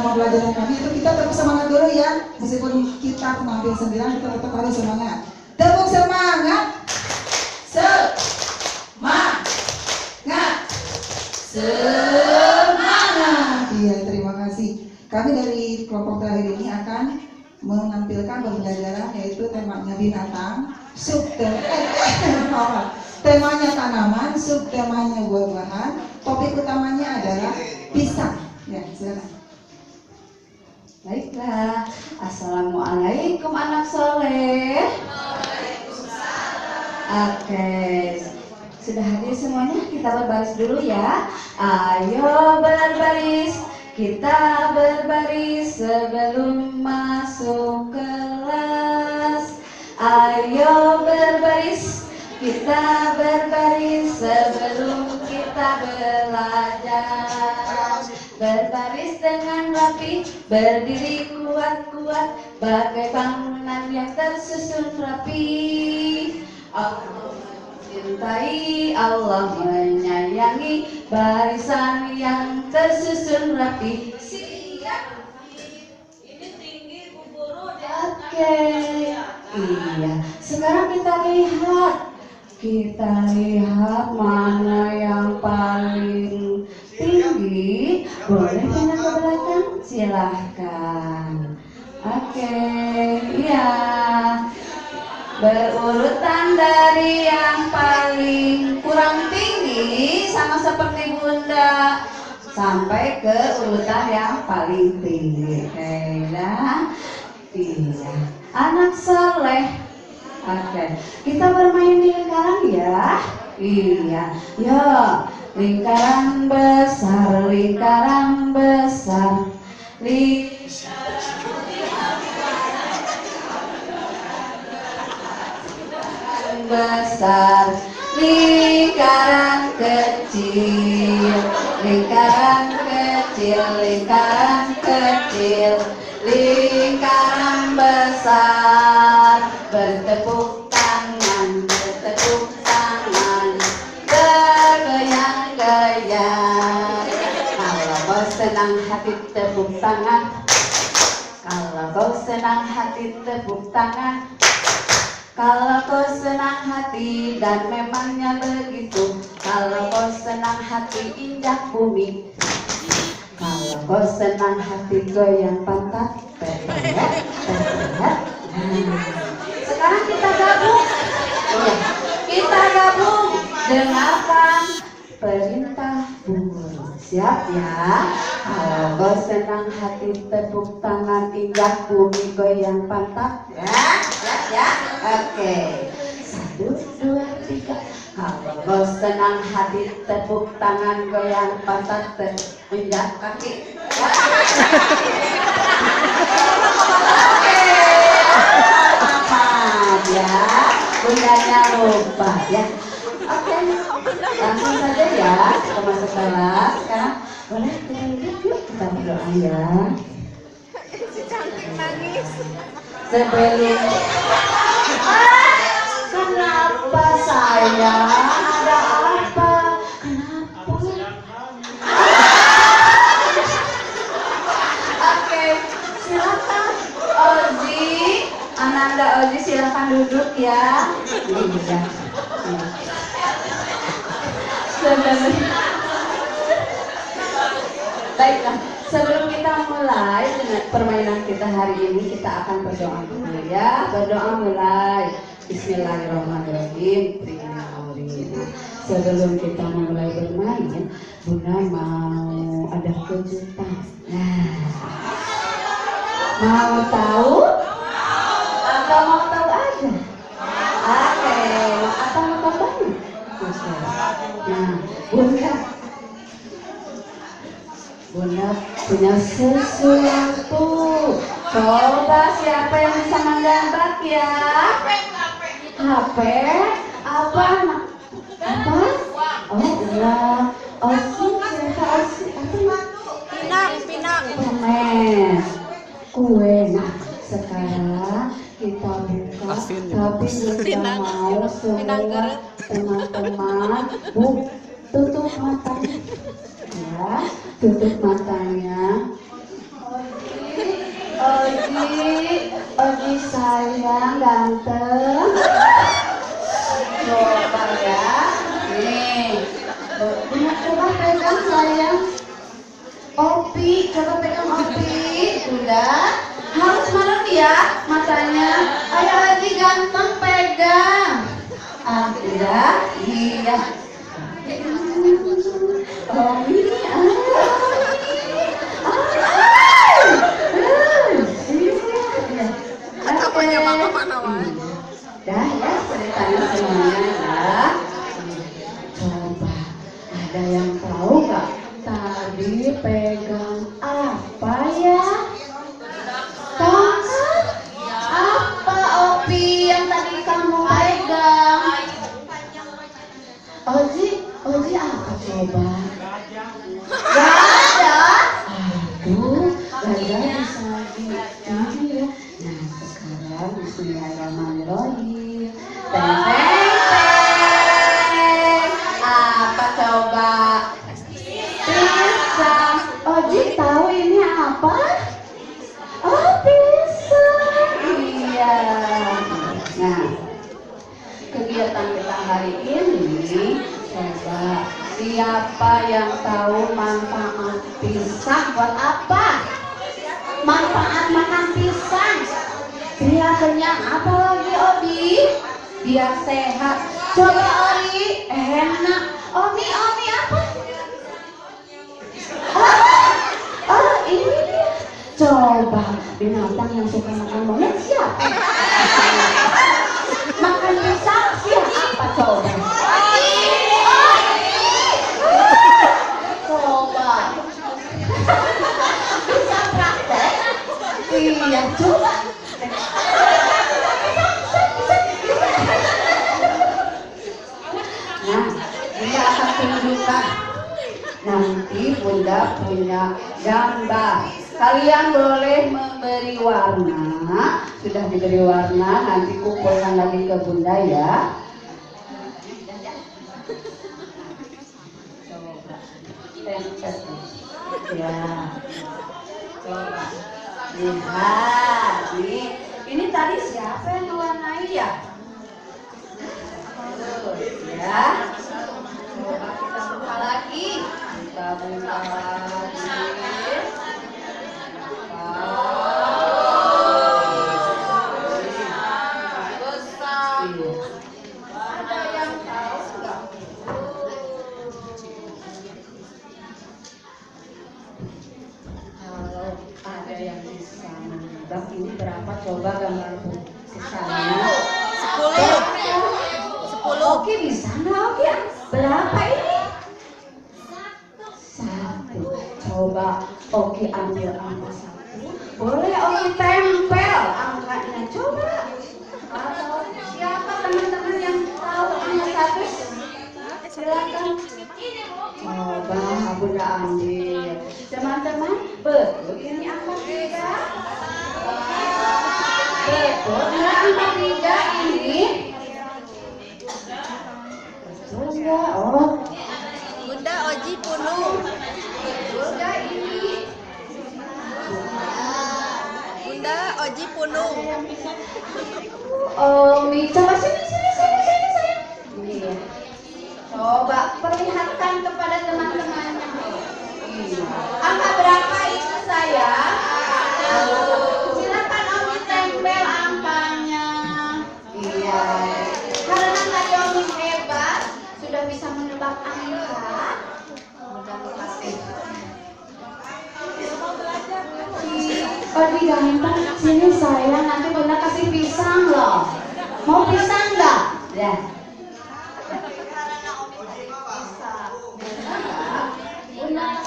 sama pelajaran kami itu kita tetap semangat dulu ya, meskipun kita penampil sendirian kita tetap harus semangat. Tepuk semangat, semangat, semangat. Iya, terima kasih. Kami dari kelompok terakhir ini akan menampilkan pembelajaran yaitu temanya binatang, temanya tanaman, subtemanya buah-buahan, topik utamanya adalah pisang. Ya, silakan. Baiklah, assalamualaikum anak soleh. Oke, sudah hadir semuanya, kita berbaris dulu ya. Ayo berbaris, kita berbaris sebelum masuk kelas. Ayo berbaris, kita berbaris sebelum kita belajar. Berbaris dengan rapi, berdiri kuat-kuat, bagai bangunan yang tersusun rapi. Allah mencintai, Allah menyayangi barisan yang tersusun rapi. Siap. Ini tinggi Bu Guru. Oke. Iya. Sekarang kita lihat mana yang paling tinggi. Boleh pindah ke belakang? Silahkan. Oke. Iya. Berurutan dari yang paling kurang tinggi sama seperti Bunda sampai ke urutan yang paling tinggi. Iya. Anak soleh. Oke, kita bermain di lingkaran ya. Iya. Yo, lingkaran besar, lingkaran besar. Besar, lingkaran kecil, lingkaran kecil, lingkaran kecil, lingkaran besar. Bertepuk tangan, bergoyang-goyang. Kalau kau senang hati tepuk tangan, kalau kau senang hati tepuk tangan. Kalau kau senang hati dan memangnya begitu. Kalau kau senang hati injak bumi. Kalau kau senang hati goyang pantat. Sekarang kita gabung. Kita gabung. Dengarkan perintah Bu Guru. Siap ya. Kalau kau senang hati tepuk tangan, injak bumi, goyang pantat. Ya. Oke. 1, 2, 3. Kalau kau senang hati tepuk tangan, goyang pantat, injak kaki. Oke. Selamat ya. Bundanya lupa ya. Oke. Langsung saja ya. Kita masuk kelas. Sekarang boleh kita lihat yuk. Kita berdoa ya. Si cantik nangis. Sebelum kenapa sayang? Ada apa? Kenapa? Oke, silakan Ozi, Ananda Ozi silakan duduk ya. Iya. Baiklah. Sebelum kita mulai dengan permainan kita hari ini, kita akan berdoa dulu ya. Berdoa mulai. Bismillahirrahmanirrahim. Sebelum kita mulai bermain, Bunda mau ada kejutan. Nah, mau tahu? Atau mau tahu aja? Oke, atau mau tahu banyak? Nah, Bunda punya sesuatu. Coba siapa yang bisa menggambar ya? HP? Apa? Apa? Oh iya. Pinang. Permen. Kue. Nah, sekarang kita buka. Tapi Bunda mau semua teman-teman tutup matanya. Ya, tutup matanya. Oji sayang ganteng. Coba ya. Nih. Coba pegang sayang. Opi, coba pegang Opi. Sudah. Harus marah ya matanya. Ayo Oji ganteng pegang. Ah, udah. Iya. Oh, ini. Apanya mama mana Dah ya ceritanya semuanya ya. Coba ada yang tahu nggak tadi pegang apa ya? Tongkat? Apa Opi yang tadi kamu pegang? Oji apa coba? Gajah? Aduh, gajah bisa ini ya. Nah sekarang bismillahirrahmanirrahim. Teng teng teng. Apa coba? Pisang. Oji tahu ini apa? Oh pisang. Iya. Nah kegiatan kita hari ini coba siapa yang tahu manfaat pisang buat apa? Manfaat makan pisang biar kenyang, apalagi Obi biar sehat. Coba Ori, enak. Omi apa? Oh ini dia. Coba binatang yang suka makan monyet siapa? Makan pisang siapa coba? Coba bisa praktek? Iya coba. Nah, Bunda akan tunjukkan. Nanti Bunda punya gambar. Kalian boleh memberi warna. Sudah diberi warna, nanti kumpulkan lagi ke Bunda ya. Ya. Coba. Lihat nih. Ini tadi siapa yang mewarnai ya? Ya. Coba kita buka lagi. Kita buka lagi. Ada yang tahu nggak? Kalau ada yang bisa menebak ini berapa? Coba gambar sisanya. 10. Oke bisa nggak Oke? Berapa ini? 1. Coba Oke ambil angka 1. Boleh Oke tempel angkanya. Coba. Atau siapa teman-teman yang tahu angka 1? Silakan. Coba Bunda ambil. Teman-teman, betul ini angka 3? Betul, ini angka 3 ini. Betul enggak? Oh. Bunda Oji punung. Betul enggak ini? Bunda Oji punung. Coba sini sayang. Iya. Coba perlihatkan kepada teman-temannya. Iya. Angka berapa itu sayang? Silakan Omi tempel angkanya. Iya. Karena tadi Omi hebat, sudah bisa menebak angka. Terima kasih. Obi gampang, sini sayang, nanti Bunda kasih pisang loh. Mau pisang nggak? Ya. Bunda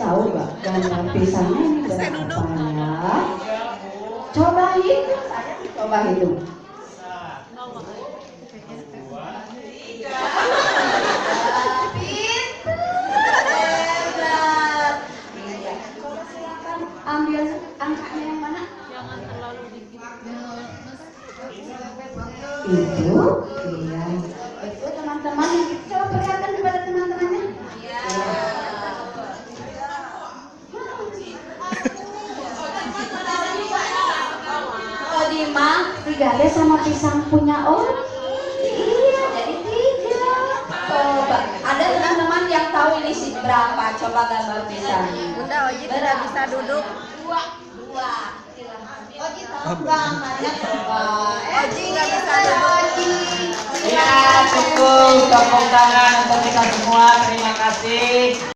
tahu nggak gambar pisangnya ini berapa ya? Coba hitung, coba hitung. 3. Itu, iya. Itu teman-teman yang coba perlihatkan kepada teman-temannya. Iya. Oh Dima, 3 sama pisang punya iya, jadi 3. Coba, ada teman-teman yang tahu ini sih berapa? Coba gambar pisangnya. Bunda Oji tidak bisa duduk. 2. Oji tahu gambarnya coba. Oji nggak bisa duduk. Oji. Ya, cukup tepuk tangan untuk kita semua. Terima kasih.